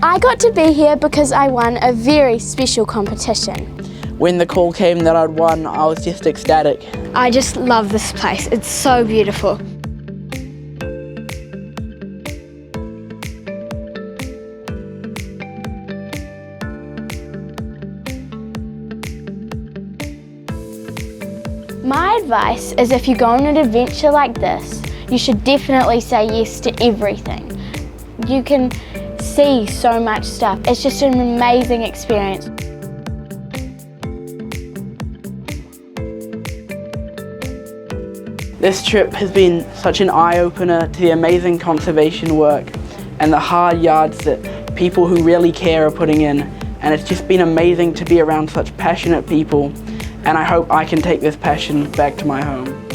I got to be here because I won a very special competition. When the call came that I'd won, I was just ecstatic. I just love this place. It's so beautiful. My advice is if you go on an adventure like this, you should definitely say yes to everything. You can see so much stuff. It's just an amazing experience. This trip has been such an eye-opener to the amazing conservation work and the hard yards that people who really care are putting in, and it's just been amazing to be around such passionate people, and I hope I can take this passion back to my home.